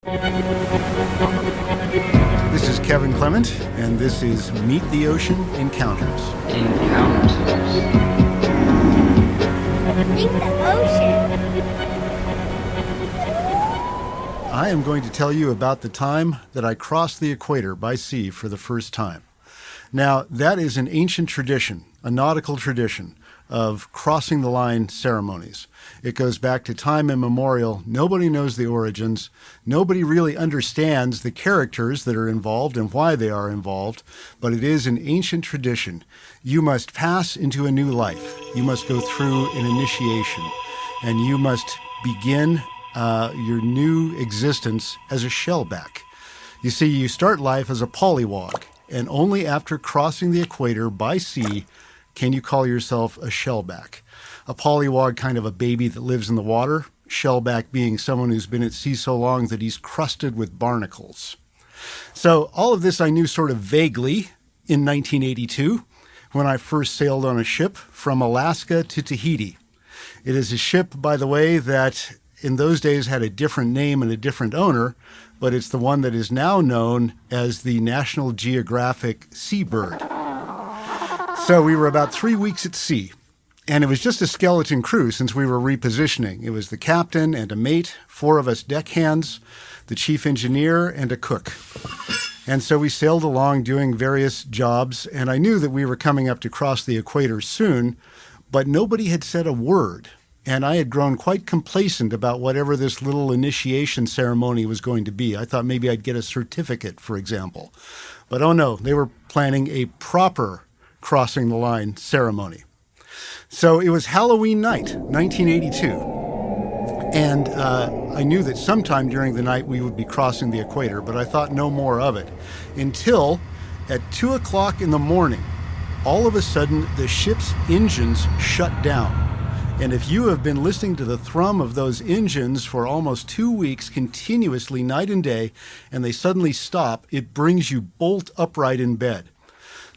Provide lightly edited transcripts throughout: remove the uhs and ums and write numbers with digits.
This is Kevin Clement, and this is Meet the Ocean Encounters. Meet the ocean. I am going to tell you about the time that I crossed the equator by sea for the first time. Now, that is an ancient tradition, a nautical tradition of crossing the line ceremonies. It goes back to time immemorial. Nobody knows the origins. Nobody really understands the characters that are involved and why they are involved, but it is an ancient tradition. You must pass into a new life. You must go through an initiation, and you must begin your new existence as a shellback. You see, you start life as a polliwog, and only after crossing the equator by sea can you call yourself a shellback. A polliwog, kind of a baby that lives in the water, shellback being someone who's been at sea so long that he's crusted with barnacles. So all of this I knew sort of vaguely in 1982 when I first sailed on a ship from Alaska to Tahiti. It is a ship, by the way, that in those days had a different name and a different owner, but it's the one that is now known as the National Geographic Seabird. So we were about 3 weeks at sea, and it was just a skeleton crew since we were repositioning. It was the captain and a mate, 4 of us deckhands, the chief engineer, and a cook. And so we sailed along doing various jobs, and I knew that we were coming up to cross the equator soon, but nobody had said a word. And I had grown quite complacent about whatever this little initiation ceremony was going to be. I thought maybe I'd get a certificate, for example. But oh no, they were planning a proper crossing the line ceremony. So it was Halloween night, 1982. And I knew that sometime during the night we would be crossing the equator, but I thought no more of it. Until at 2 o'clock in the morning, all of a sudden the ship's engines shut down. And if you have been listening to the thrum of those engines for almost 2 weeks continuously, night and day, and they suddenly stop, it brings you bolt upright in bed.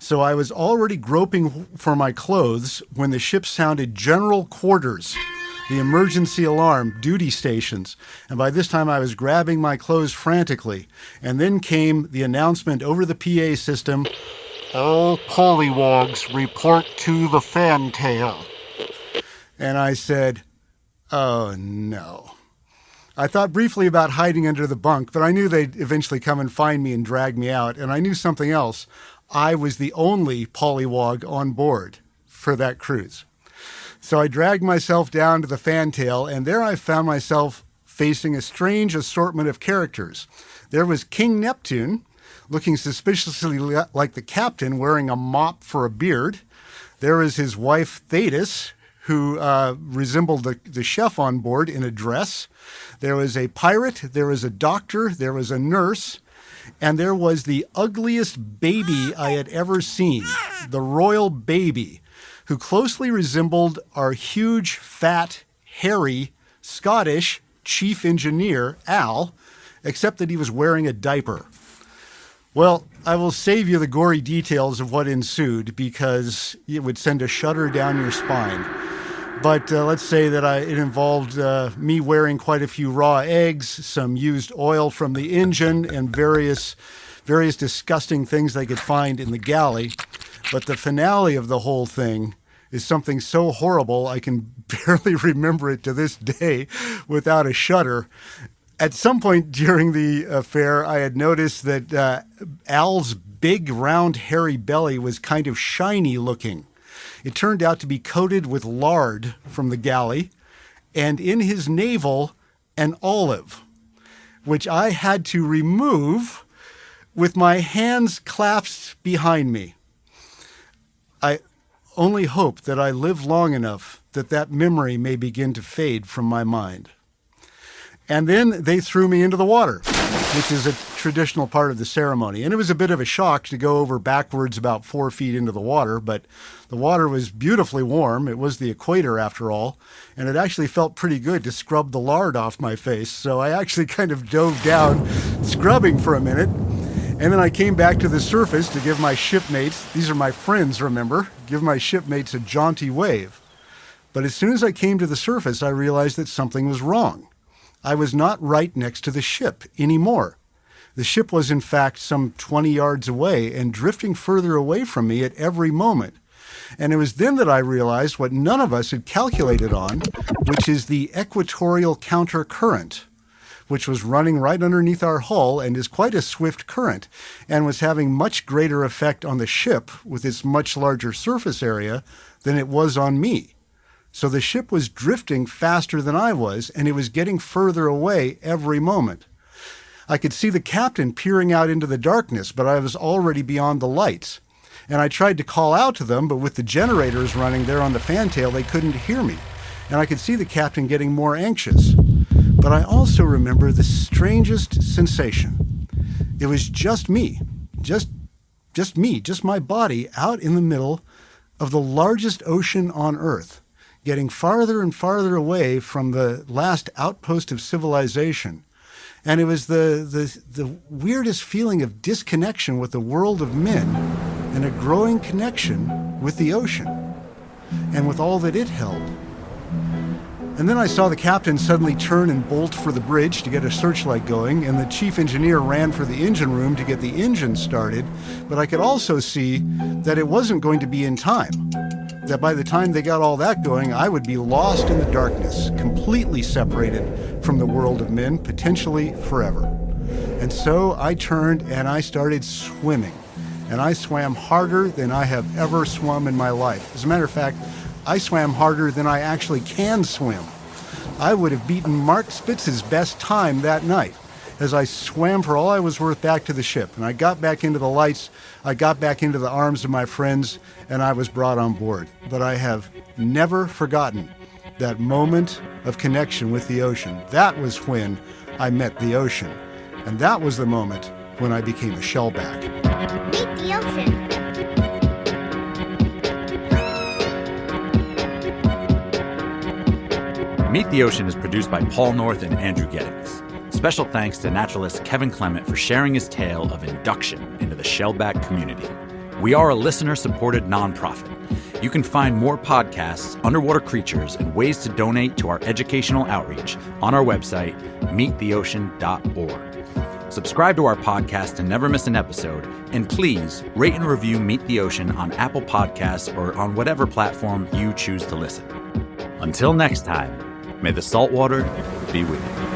So I was already groping for my clothes when the ship sounded general quarters, the emergency alarm, duty stations. And by this time I was grabbing my clothes frantically. And then came the announcement over the PA system, "All polliwogs report to the fantail." And I said, oh no. I thought briefly about hiding under the bunk, but I knew they'd eventually come and find me and drag me out. And I knew something else. I was the only polliwog on board for that cruise. So I dragged myself down to the fantail, and there I found myself facing a strange assortment of characters. There was King Neptune, looking suspiciously like the captain, wearing a mop for a beard. There was his wife, Thetis, who resembled the chef on board in a dress. There was a pirate, there was a doctor, there was a nurse, and there was the ugliest baby I had ever seen, the royal baby, who closely resembled our huge, fat, hairy, Scottish chief engineer, Al, except that he was wearing a diaper. Well, I will save you the gory details of what ensued because it would send a shudder down your spine. But let's say that it involved me wearing quite a few raw eggs, some used oil from the engine, and various disgusting things they could find in the galley. But the finale of the whole thing is something so horrible I can barely remember it to this day without a shudder. At some point during the affair, I had noticed that Al's big, round, hairy belly was kind of shiny looking. It turned out to be coated with lard from the galley, and in his navel, an olive, which I had to remove with my hands clasped behind me. I only hope that I live long enough that memory may begin to fade from my mind. And then they threw me into the water, which is a traditional part of the ceremony. And it was a bit of a shock to go over backwards about 4 feet into the water, but the water was beautifully warm. It was the equator after all, and it actually felt pretty good to scrub the lard off my face. So I actually kind of dove down, scrubbing for a minute, and then I came back to the surface to give my shipmates, these are my friends, remember, give my shipmates a jaunty wave. But as soon as I came to the surface, I realized that something was wrong. I was not right next to the ship anymore. The ship was in fact some 20 yards away and drifting further away from me at every moment. And it was then that I realized what none of us had calculated on, which is the equatorial counter current, which was running right underneath our hull and is quite a swift current and was having much greater effect on the ship with its much larger surface area than it was on me. So the ship was drifting faster than I was, and it was getting further away every moment. I could see the captain peering out into the darkness, but I was already beyond the lights. And I tried to call out to them, but with the generators running there on the fantail, they couldn't hear me. And I could see the captain getting more anxious. But I also remember the strangest sensation. It was just me, just my body out in the middle of the largest ocean on Earth, getting farther and farther away from the last outpost of civilization. And it was the weirdest feeling of disconnection with the world of men and a growing connection with the ocean and with all that it held. And then I saw the captain suddenly turn and bolt for the bridge to get a searchlight going, and the chief engineer ran for the engine room to get the engine started. But I could also see that it wasn't going to be in time, that by the time they got all that going, I would be lost in the darkness, completely separated from the world of men, potentially forever. And so I turned and I started swimming. And I swam harder than I have ever swum in my life. As a matter of fact, I swam harder than I actually can swim. I would have beaten Mark Spitz's best time that night as I swam for all I was worth back to the ship. And I got back into the lights, I got back into the arms of my friends, and I was brought on board. But I have never forgotten that moment of connection with the ocean. That was when I met the ocean. And that was the moment when I became a shellback. Meet the ocean. Meet the Ocean is produced by Paul North and Andrew Gettings. Special thanks to naturalist Kevin Clement for sharing his tale of induction into the shellback community. We are a listener-supported nonprofit. You can find more podcasts, underwater creatures, and ways to donate to our educational outreach on our website, meettheocean.org. Subscribe to our podcast to never miss an episode, and please rate and review Meet the Ocean on Apple Podcasts or on whatever platform you choose to listen. Until next time, may the saltwater be with you.